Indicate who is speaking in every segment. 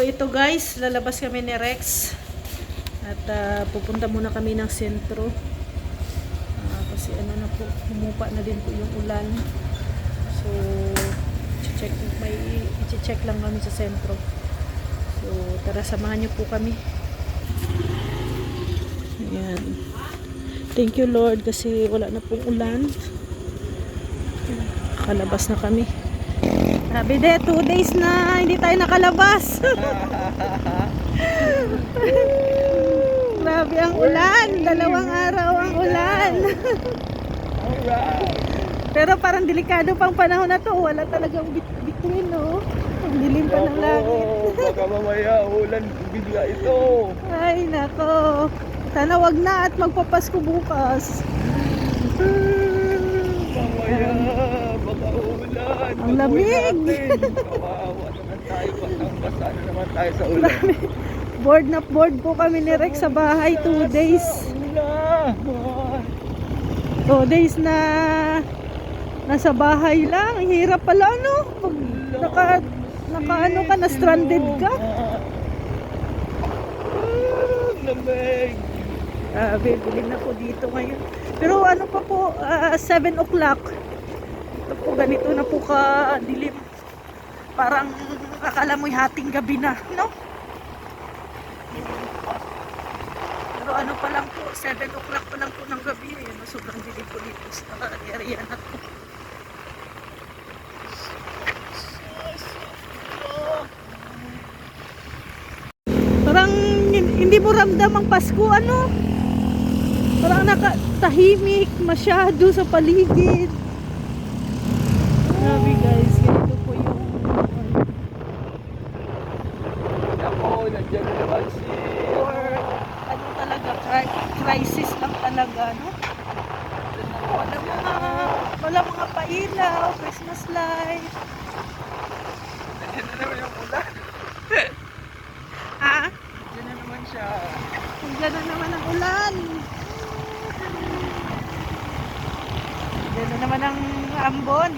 Speaker 1: ito guys, lalabas kami ni Rex at pupunta muna kami ng sentro kasi ano na po, humupa na din po yung ulan. So i-check lang kami sa sentro. So tara, samahan niyo po kami. Ayan. Thank you Lord kasi wala na pong ulan. Kalabas na kami. Sabi de, 2 days na hindi tayo nakalabas. Grabe ang ulan. 2 araw ang ulan. Pero parang delikado pang panahon na to. Wala talagang bituin, no? Ang dilim pa ng langit.
Speaker 2: Baka mamaya ulan bigla ito.
Speaker 1: Ay, nako. Sana wag na at magpapasko bukas.
Speaker 2: Mamaya, baka ulan.
Speaker 1: Ang lamig.
Speaker 2: Kawawa naman tayo. Basa na naman tayo sa ulan.
Speaker 1: Bored na bored po kami ni Rex sa bahay. 2 days. 2 days na nasa bahay lang. Hirap pala, no? Pag naka ano ka, na stranded ka.
Speaker 2: Lamig.
Speaker 1: Bibili na po dito ngayon. Pero ano pa po, 7 o'clock. Ito po, ganito na po ka-dilim. Parang akala mo'y hating gabi na, no? Pero ano pa lang po, 7 o'clock pa lang po ng gabi. Ayan, sobrang dilim po dito sa area na po. Parang hindi mo ramdam ang Pasko, ano? Parang nakatahimik masyado sa paligid. Grabe guys, ganito po yung
Speaker 2: Ako, nandiyan na naman si...
Speaker 1: or ano talaga, crisis lang talaga, no? Wala mga pailaw, Christmas light.
Speaker 2: Nandiyan na naman yung ulan.
Speaker 1: Ha?
Speaker 2: Nandiyan na naman siya.
Speaker 1: Nandiyan na naman ang ulan. Nandiyan na naman ang ambon.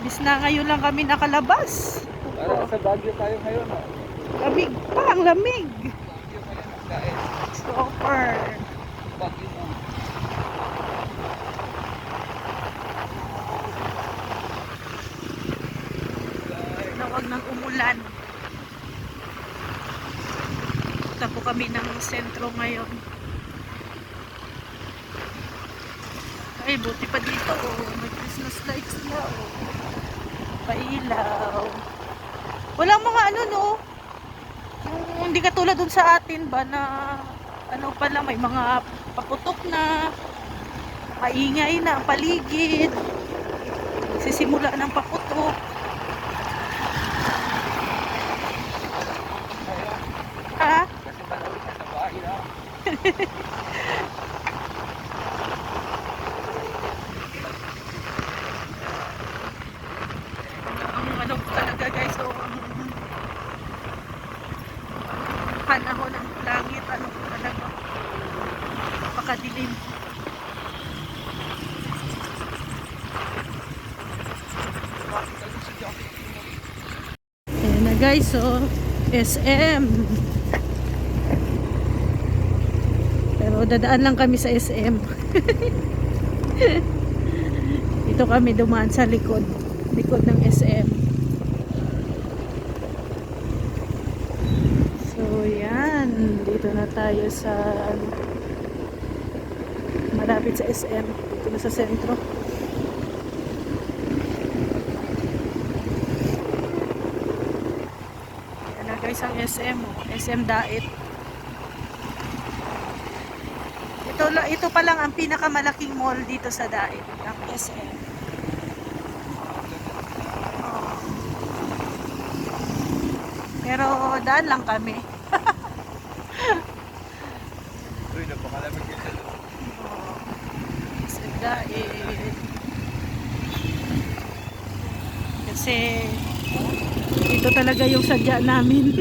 Speaker 1: Bis na ngayon lang kami nakalabas.
Speaker 2: Para sa Baguio tayo ngayon.
Speaker 1: Lamig pa, ang lamig.
Speaker 2: Baguio ngayon ang kain.
Speaker 1: Super.
Speaker 2: Baguio mo.
Speaker 1: Nawag ng umulan. Punta po kami ng sentro ngayon. Ay, buti pa dito. Oh. May Christmas lights na. Oh. Pailaw. Walang mga ano, no? Yung hindi katulad dun sa atin ba na ano pala, may mga paputok na, maingay na ang paligid. Sisimula ng paputok. Ha?
Speaker 2: Kasi malamig na sa bahay na.
Speaker 1: Ang ano talaga guys, so ang panahon ng langit, ano talaga, napakadilim. Ayan na guys, so SM. Pero dadaan lang kami sa SM. Dito kami dumaan sa likod ng SM. So yan, dito na tayo sa malapit sa SM, dito na sa sentro. Yan na guys ang SM, SM Dait. Ito pa lang ang pinakamalaking mall dito sa Dait, ang SM. Pero daan lang kami.
Speaker 2: Uy, napakalamig yun sa loob.
Speaker 1: Sa Dait. Kasi ito talaga yung sadya namin.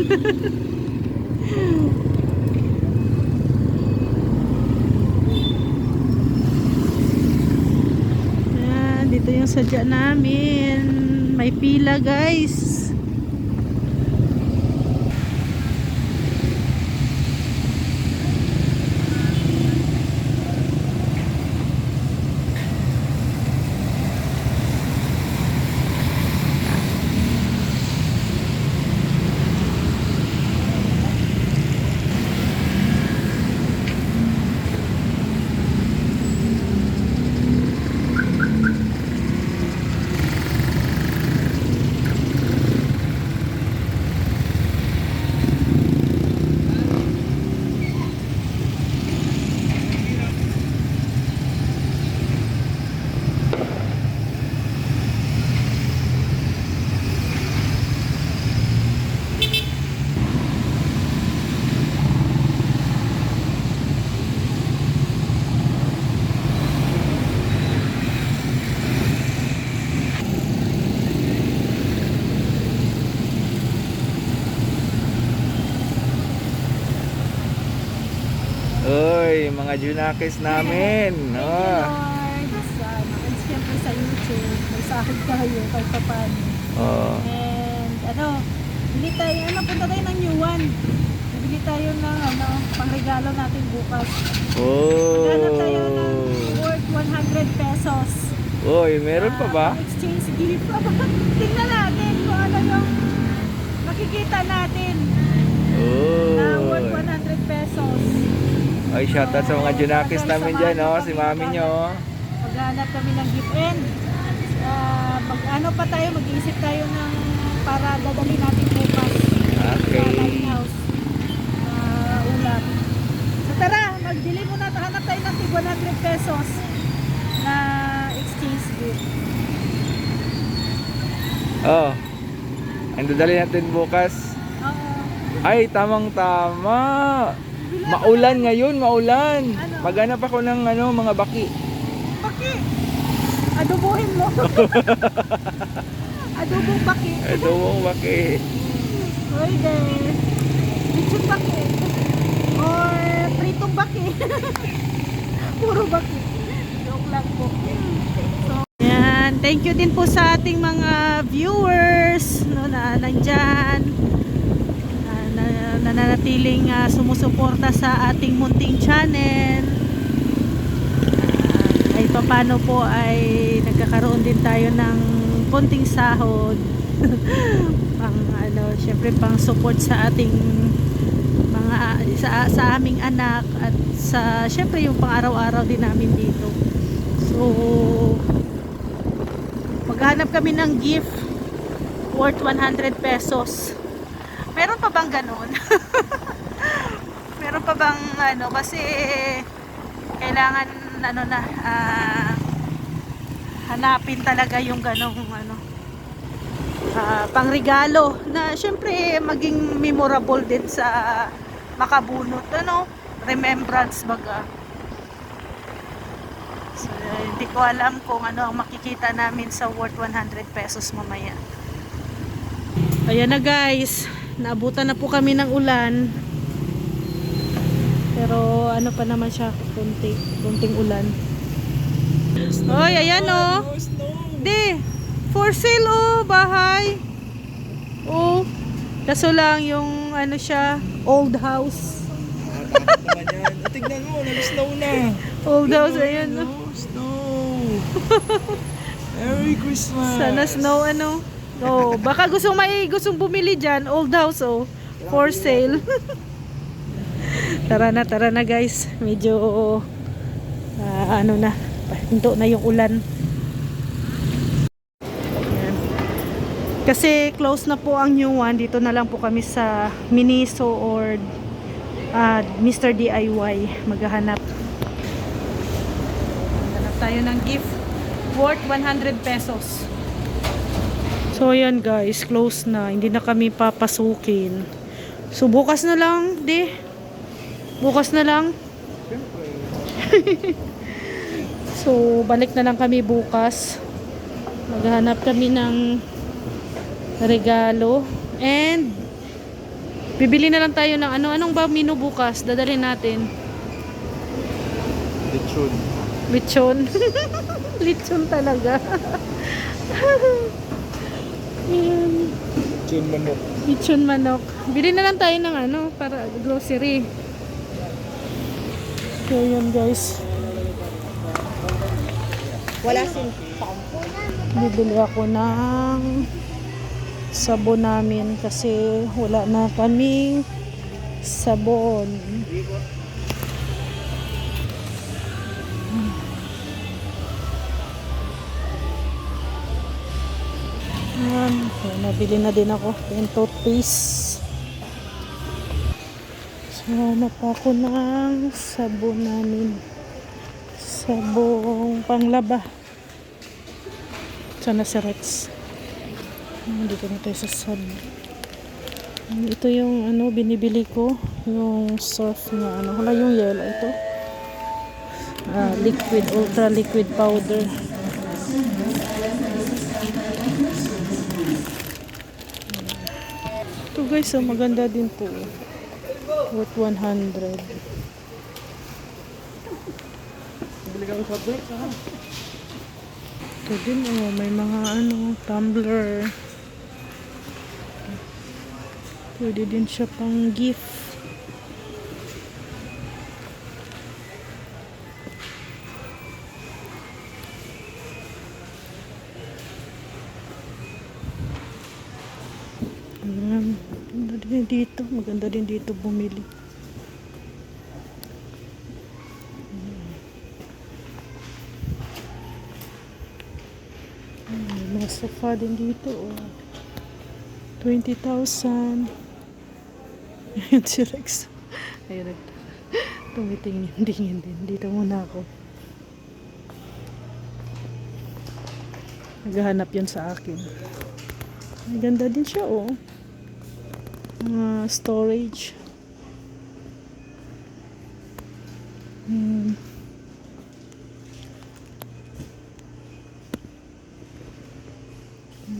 Speaker 1: Dito yung sadya namin. May pila guys.
Speaker 2: Uy, mga Junakis namin.
Speaker 3: Thank you,
Speaker 2: Oh.
Speaker 3: Lord. And siyempre sa YouTube, may sahod tayo kahit pa paano.
Speaker 2: Oh.
Speaker 3: And bili tayo, punta tayo ng new one. Bili tayo ng pangregalo natin bukas. Maghanap tayo ng
Speaker 2: Oh.
Speaker 3: worth 100 pesos.
Speaker 2: Uy, meron pa ba?
Speaker 3: Exchange gift. Tingnan natin kung ano yung makikita natin na worth
Speaker 2: Oh.
Speaker 3: 100 pesos.
Speaker 2: Ay, shoutout sa mga Junakis namin dyan, oh. Si mami nyo.
Speaker 3: Maghanap kami ng gift and mag-iisip tayo ng para dadali natin bukas sa
Speaker 2: Okay.
Speaker 3: lighthouse ulam. So tara, magbili muna, hanap tayo ng 100 pesos na exchange gift.
Speaker 2: Oh. Ang dadali natin bukas.
Speaker 3: Oo.
Speaker 2: Ay, tamang-tama. Maulan ngayon, maulan.
Speaker 3: Ano?
Speaker 2: Maghanap ako ng mga baki.
Speaker 3: Baki! Adobohin mo. Adobong baki.
Speaker 2: Adobong baki.
Speaker 3: Pwede. Lechon baki. Or pritong baki. Puro baki. Joke lang po. So, yan. Thank you din po sa ating mga viewers na nandyan. Nananatiling sumusuporta sa ating munting channel. Ay paano po ay nagkakaroon din tayo ng konting sahod. Syempre pang support sa ating mga sa aming anak at sa syempre yung pang-araw-araw din namin dito. So maghanap kami ng gift worth 100 pesos. Meron pa bang ganun? Meron pa bang kasi kailangan hanapin talaga yung ganong pangregalo na syempre maging memorable din sa makabunot remembrance baga. So, hindi ko alam kung ano ang makikita namin sa worth 100 pesos mamaya. Ayan na guys, naabutan na po kami ng ulan. Pero pa naman siya, kunting ulan. Oy, ayan oh. Di, for sale bahay. Oh, kaso lang yung siya, old house.
Speaker 2: Tignan mo, nag-snow na.
Speaker 3: Old house, ayan oh.
Speaker 2: Snow. Merry Christmas.
Speaker 3: Sana snow Oh, baka gustong bumili diyan, old house for sale. Tara na guys. Medyo hinto na yung ulan. Ayan. Kasi close na po ang new one. Dito na lang po kami sa Miniso or Mr. DIY maghahanap. Hanap tayo ng gift worth 100 pesos. So ayan guys, close na. Hindi na kami papasukin. So bukas na lang, bukas na lang. So balik na lang kami bukas. Maghahanap kami ng regalo. And bibili na lang tayo ng anong ba menu bukas? Dadalhin natin.
Speaker 2: Lechon.
Speaker 3: Lechon. Lechon talaga. Ayan.
Speaker 2: Lechon manok.
Speaker 3: Lechon manok. Bili na lang tayo ng para grocery. So yun guys.
Speaker 1: Wala sin.
Speaker 3: Bibili ako ng sabon namin kasi wala na kaming sabon. So, nabili na din ako yung toothpaste. So, hanap ako ng sabon namin. Sabong panglaba. Sana si Rex. Dito na tayo sa sab. Ito yung binibili ko. Yung surf na wala yung yellow ito. Liquid, ultra liquid powder. Ito guys, maganda din po. Worth 100.
Speaker 2: bibili ka ng subway, ha?
Speaker 3: Ito din oh, may mga ano, tumbler. Pwede din siya pang gift. Ayan. Maganda din dito. Maganda din dito bumili. May mga sofa din dito. Oh. 20,000. Ayan si Rex. Ayan. Tumitingin din. Dito muna ako. Naghahanap yun sa akin. Maganda din siya oh. Storage.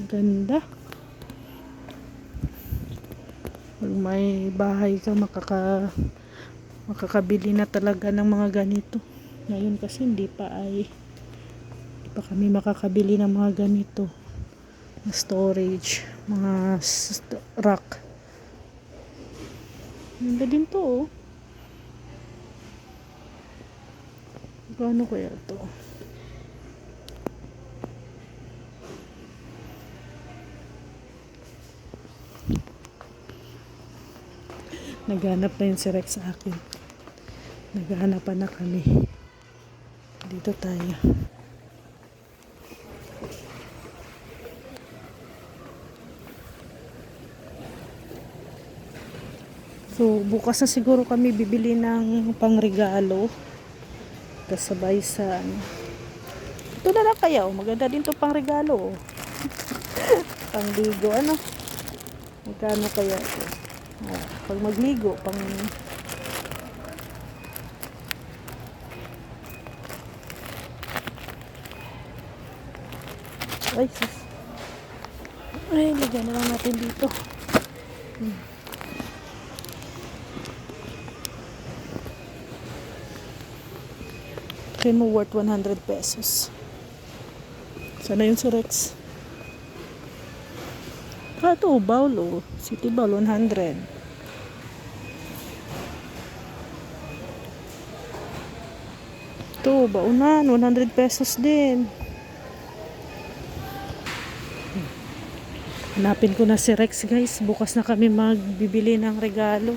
Speaker 3: Ganda. Pag may bahay ka, makakabili na talaga ng mga ganito. Ngayon kasi hindi pa kami makakabili ng mga ganito. Storage, mga rack. Ganda din to oh. Paano kaya to? Naghanap na yun si Rex sa akin. Naghahanapan na kami. Dito tayo. So, bukas na siguro kami bibili ng pangregalo. Kasabay sa ano. Ito na lang kaya oh. Maganda din to pangregalo oh. Pangligo ano. Magkano kaya ito? Pag magligo, ay, sus. Ay, lagyan na lang natin dito. Okay mo, worth 100 pesos. Sana yun si Rex. Ito, bowl oh. City bowl, 100. Ito, baunan, 100 pesos din. Hanapin ko na si Rex guys. Bukas na kami magbibili ng regalo.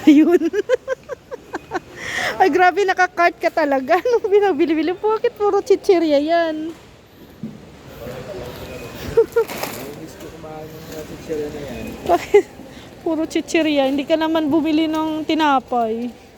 Speaker 3: Ayun. Ay grabe, nakakart ka talaga. Anong binabili-bili? Bakit puro chichirya yan?
Speaker 2: Gusto ko kumain ng chichirya na yan.
Speaker 3: Bakit puro chichirya? Hindi ka naman bumili ng tinapay.